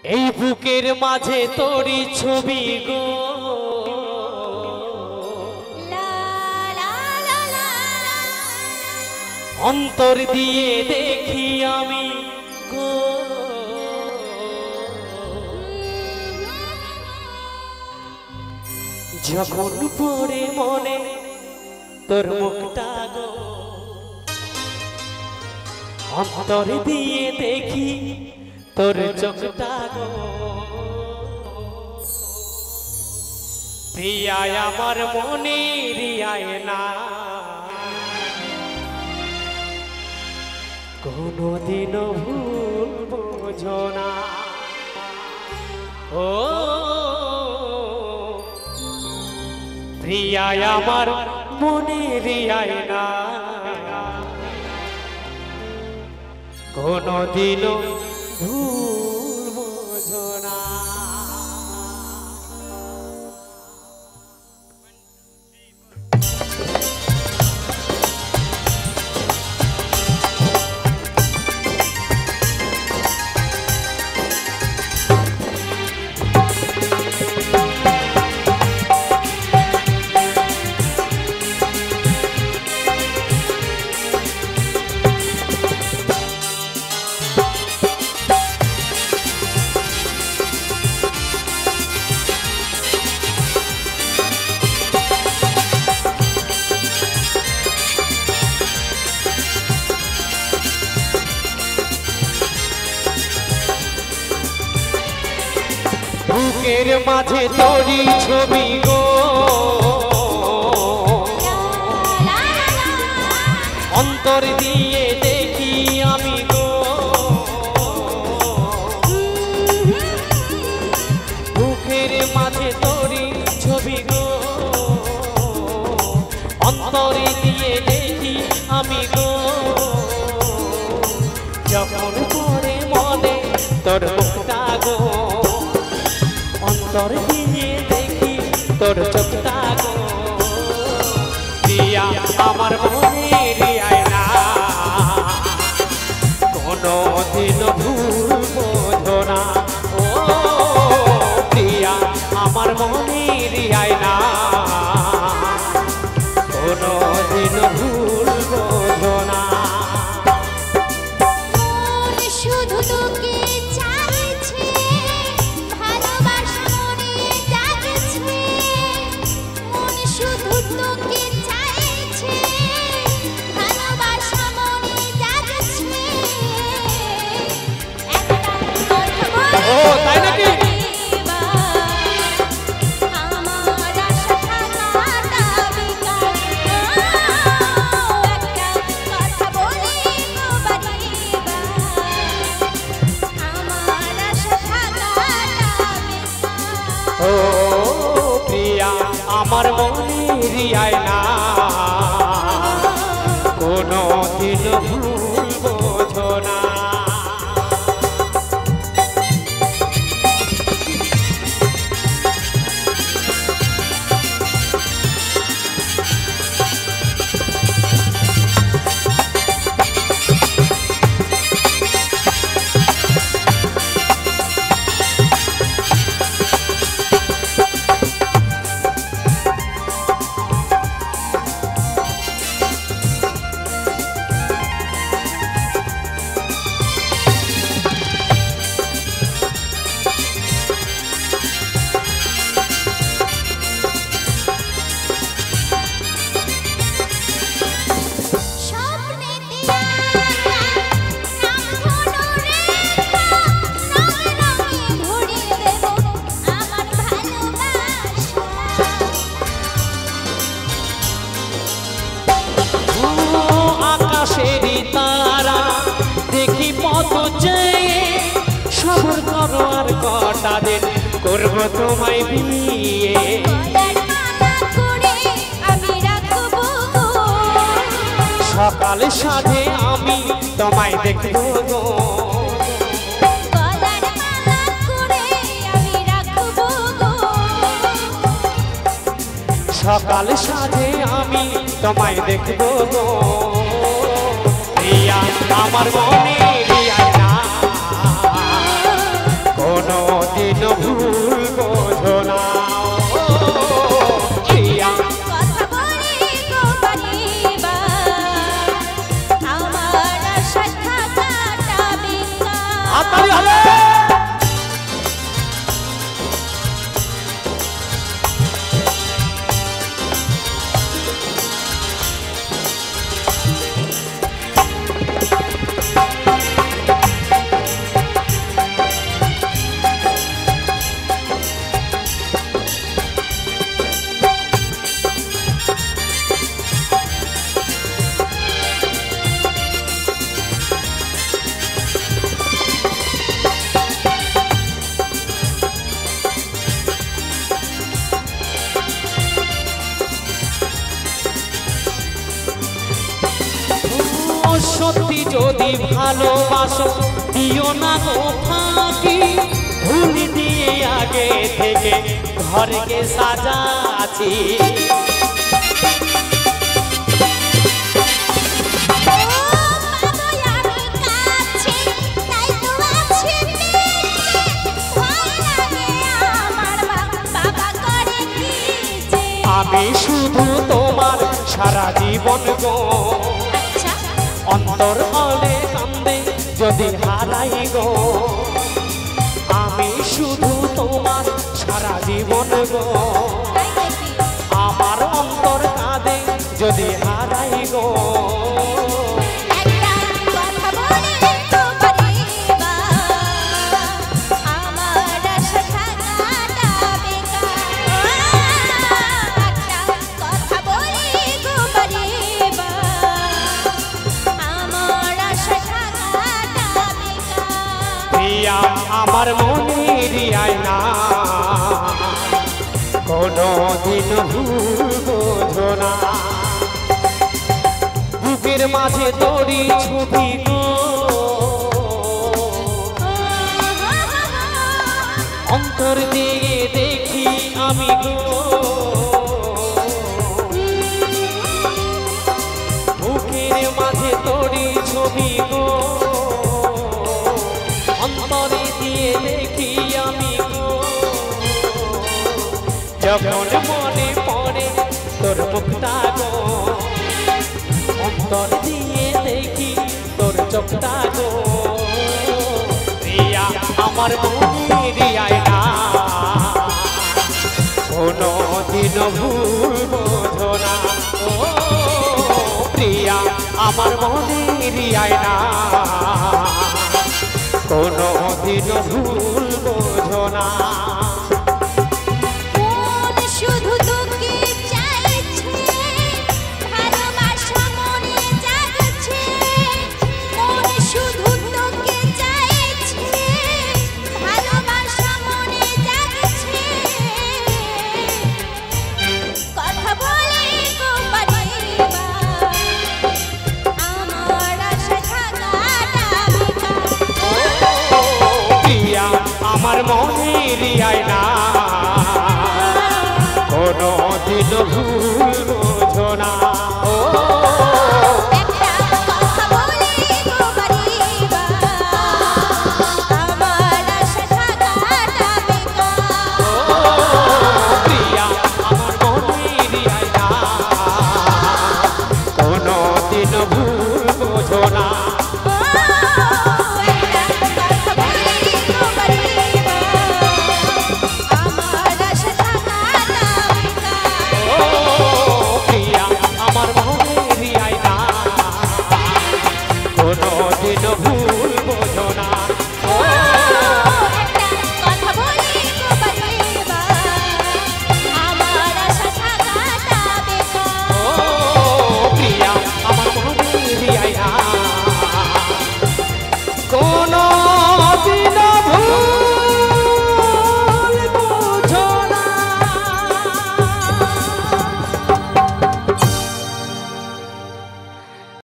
এই বুকের মাঝে তোরি ছবি গো অন্তর দিয়ে দেখি আমি গো যখন পড়ে মনে তোর মুখটা গো অন্তর দিয়ে দেখি তোর চোখটা গো প্রিয়া আমার মনের আয়না কোনদিনও ভুল বোঝো না ও প্রিয়া আমার মনের আয়না কোনদিনও ভুল বোঝো না। বুকের মাঝে তোরি ছবি গো অন্তর দিয়ে দেখি আমি গো বুকের মাঝে তোরি ছবি গো অন্তর দিয়ে দেখি আমি গো যখন পড়ে মনে তোর মুখটা গো অন্তর দিয়ে দেখি তোর চোখটা গো প্রিয়া আমার মনের আয়না কোনদিন ভুল বোঝো না ও প্রিয়া আমার মনের আয়না কোনদিন ভুল বোঝো না। শুধু তোকে চাইছে ভালোবাসা মনে জাগছে মন শুধু তোকে চাইছে ভালোবাসা মনে জাগছে একটা কথা বল ও তাই নাকি আমার আশা থাকাটা বেকার একটা কথা বলি আমার আশা থাকাটা বেকার ও প্রিয়া আমার মনের আয়না কোনদিন ভুল বোঝো না। আকাশেরই তারা দেখি পথ চেয়ে সবর করো আর কটা দিন করবো তোমায় বিয়ে সকালে সাধে আমি তোমায় দেখবো গো সকালে সাধে আমি তোমায় দেখবো গো প্রিয়া আমার মনের আয়না কোনো ভুল বোঝো না প্রিয়া কথা বলি গো পরিবার আমার আশা থাকাটা বেকার হাততালি হবে সত্যি যদি ভালোবাসো দিও না গো ফাঁকি ভুল দিয়ে আগে থেকে ঘরকে সাজাচ্ছি আমি শুধু তোমার সারা জীবন গো অন্তর হলে কান্দে যদি হারাই গো আমি শুধু তোমার সারা জীবন গো আমার অন্তর কাঁদে যদি হারাই গো আমার মনের আয়না কোনো দিন ভুল বোঝো না বুকের মাঝে তোরি ছবি গো অন্তর দিয়ে দেখি আমি গো বুকের মাঝে তোরি ছবি গো অন্তরে দিয়ে দেখি আমি গো যখন মনে পড়ে তোর মুখটা গো অন্তর দিয়ে দেখি তোর চোখটা গো প্রিয়া আমার মনের আয়না কোনো দিন ভুল বোঝো না ও প্রিয়া আমার মনের আয়না কোনো দিন ভুল বোঝো না শুধু তোকে চাইছে ভালোবাসা মনে জাগছে মন শুধু তোকে চাইছে ভালোবাসা মনে জাগছে কথা বলে গো পরিবার আমার আশা থাকাটা প্রিয়া আমার মনের আয়না কোনো দিন ভুল